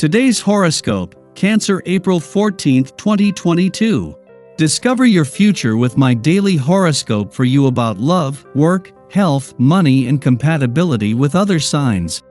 Today's horoscope, Cancer April 14, 2022. Discover your future with my daily horoscope for you about love, work, health, money, and compatibility with other signs.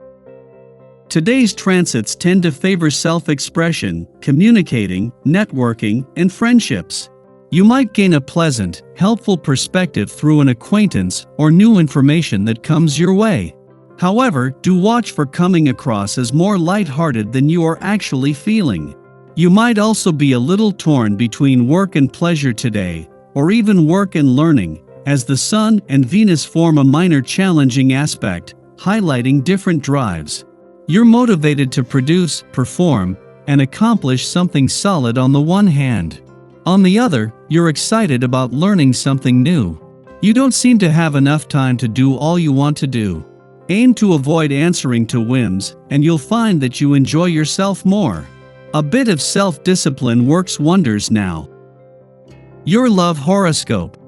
Today's transits tend to favor self-expression, communicating, networking, and friendships. You might gain a pleasant, helpful perspective through an acquaintance or new information that comes your way. However, do watch for coming across as more lighthearted than you are actually feeling. You might also be a little torn between work and pleasure today, or even work and learning, as the Sun and Venus form a minor challenging aspect, highlighting different drives. You're motivated to produce, perform, and accomplish something solid on the one hand. On the other, you're excited about learning something new. You don't seem to have enough time to do all you want to do. Aim to avoid answering to whims, and you'll find that you enjoy yourself more. A bit of self-discipline works wonders now. Your love horoscope.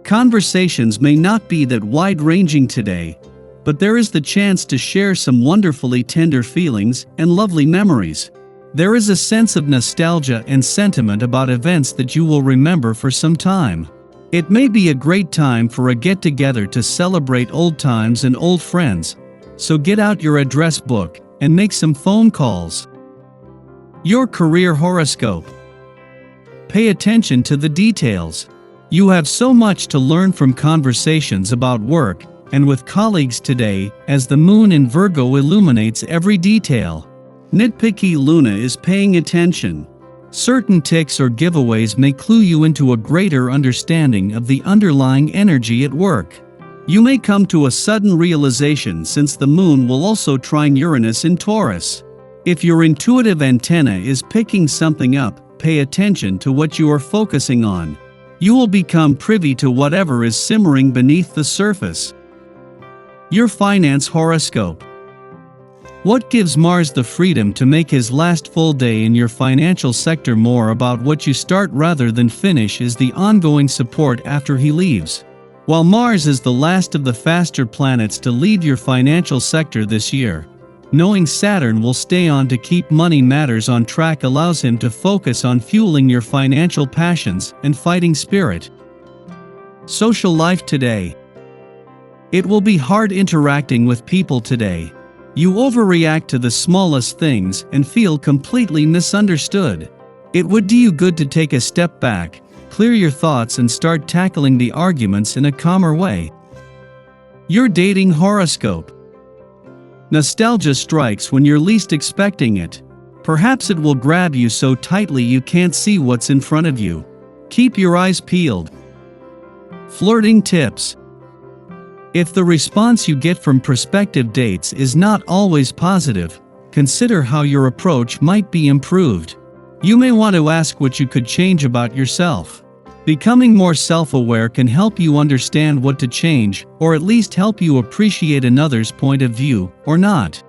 Conversations may not be that wide-ranging today, but there is the chance to share some wonderfully tender feelings and lovely memories. There is a sense of nostalgia and sentiment about events that you will remember for some time. It may be a great time for a get-together to celebrate old times and old friends, so get out your address book and make some phone calls. Your career horoscope. Pay attention to the details. You have so much to learn from conversations about work and with colleagues today, as the moon in Virgo illuminates every detail. Nitpicky Luna is paying attention. Certain tics or giveaways may clue you into a greater understanding of the underlying energy at work. You may come to a sudden realization since the moon will also trine Uranus in Taurus. If your intuitive antenna is picking something up, pay attention to what you are focusing on. You will become privy to whatever is simmering beneath the surface. Your finance horoscope. What gives Mars the freedom to make his last full day in your financial sector more about what you start rather than finish is the ongoing support after he leaves. While Mars is the last of the faster planets to leave your financial sector this year, knowing Saturn will stay on to keep money matters on track allows him to focus on fueling your financial passions and fighting spirit. Social life today. It will be hard interacting with people today. You overreact to the smallest things and feel completely misunderstood. It would do you good to take a step back, clear your thoughts and start tackling the arguments in a calmer way. Your dating horoscope. Nostalgia strikes when you're least expecting it. Perhaps it will grab you so tightly you can't see what's in front of you. Keep your eyes peeled. Flirting tips. If the response you get from prospective dates is not always positive, consider how your approach might be improved. You may want to ask what you could change about yourself. Becoming more self-aware can help you understand what to change, or at least help you appreciate another's point of view, or not.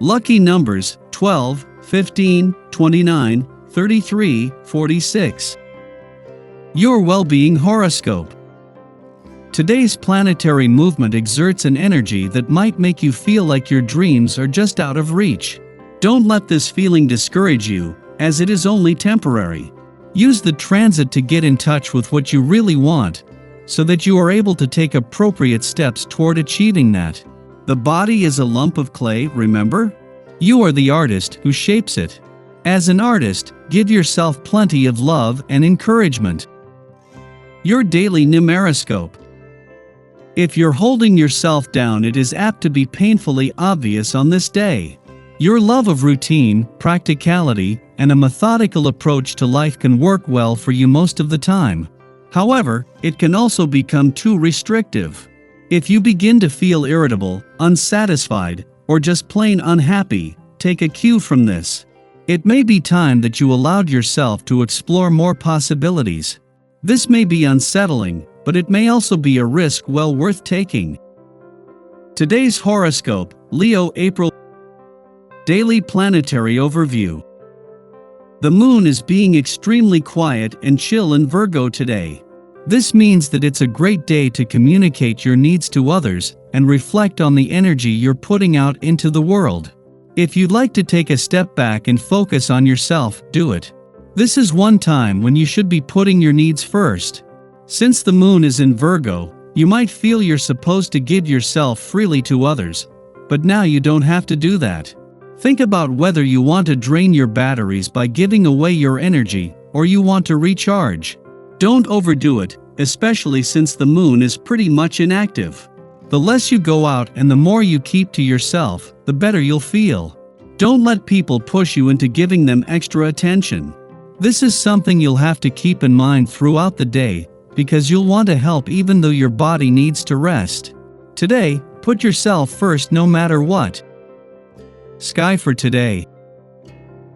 Lucky numbers: 12, 15, 29, 33, 46. Your well-being horoscope. Today's planetary movement exerts an energy that might make you feel like your dreams are just out of reach. Don't let this feeling discourage you, as it is only temporary. Use the transit to get in touch with what you really want, so that you are able to take appropriate steps toward achieving that. The body is a lump of clay, remember? You are the artist who shapes it. As an artist, give yourself plenty of love and encouragement. Your daily numeroscope. If you're holding yourself down, it is apt to be painfully obvious on this day. Your love of routine, practicality, and a methodical approach to life can work well for you most of the time. However, it can also become too restrictive. If you begin to feel irritable, unsatisfied, or just plain unhappy, take a cue from this. It may be time that you allowed yourself to explore more possibilities. This may be unsettling, but it may also be a risk well worth taking. Today's horoscope, Leo April. Daily planetary overview. The moon is being extremely quiet and chill in Virgo today. This means that it's a great day to communicate your needs to others and reflect on the energy you're putting out into the world. If you'd like to take a step back and focus on yourself, do it. This is one time when you should be putting your needs first. Since the moon is in Virgo, you might feel you're supposed to give yourself freely to others, but now you don't have to do that. Think about whether you want to drain your batteries by giving away your energy, or you want to recharge. Don't overdo it, especially since the moon is pretty much inactive. The less you go out and the more you keep to yourself, the better you'll feel. Don't let people push you into giving them extra attention. This is something you'll have to keep in mind throughout the day, because you'll want to help even though your body needs to rest. Today, put yourself first no matter what. Sky for today.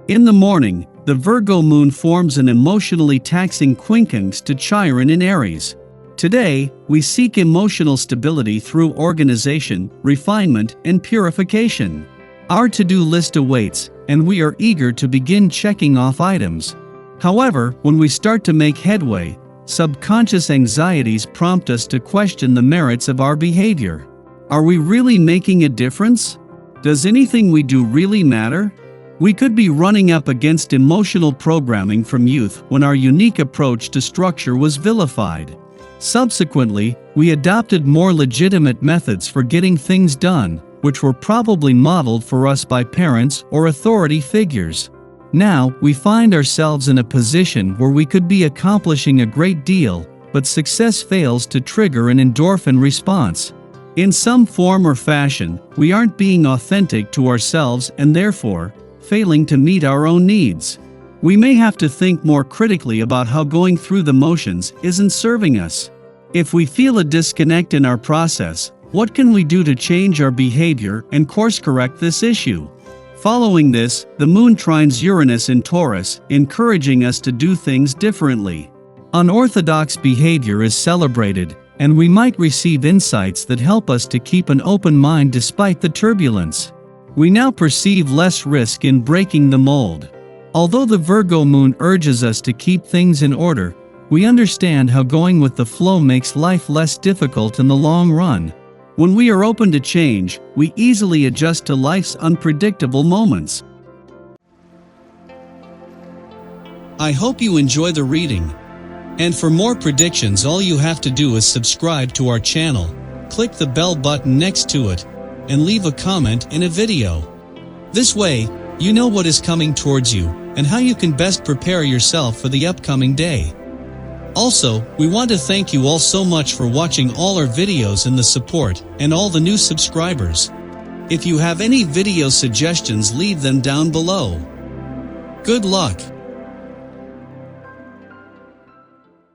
In the morning, the Virgo moon forms an emotionally taxing quincunx to Chiron in Aries. Today, we seek emotional stability through organization, refinement, and purification. Our to-do list awaits, and we are eager to begin checking off items. However, when we start to make headway, subconscious anxieties prompt us to question the merits of our behavior. Are we really making a difference? Does anything we do really matter? We could be running up against emotional programming from youth when our unique approach to structure was vilified. Subsequently, we adopted more legitimate methods for getting things done, which were probably modeled for us by parents or authority figures. Now, we find ourselves in a position where we could be accomplishing a great deal, but success fails to trigger an endorphin response. In some form or fashion, we aren't being authentic to ourselves and therefore, failing to meet our own needs. We may have to think more critically about how going through the motions isn't serving us. If we feel a disconnect in our process, what can we do to change our behavior and course correct this issue? Following this, the moon trines Uranus in Taurus, encouraging us to do things differently. Unorthodox behavior is celebrated, and we might receive insights that help us to keep an open mind despite the turbulence. We now perceive less risk in breaking the mold. Although the Virgo moon urges us to keep things in order, we understand how going with the flow makes life less difficult in the long run. When we are open to change, we easily adjust to life's unpredictable moments. I hope you enjoy the reading. And for more predictions, all you have to do is subscribe to our channel, click the bell button next to it, and leave a comment in a video. This way, you know what is coming towards you and how you can best prepare yourself for the upcoming day. Also, we want to thank you all so much for watching all our videos and the support, and all the new subscribers. If you have any video suggestions, leave them down below. Good luck!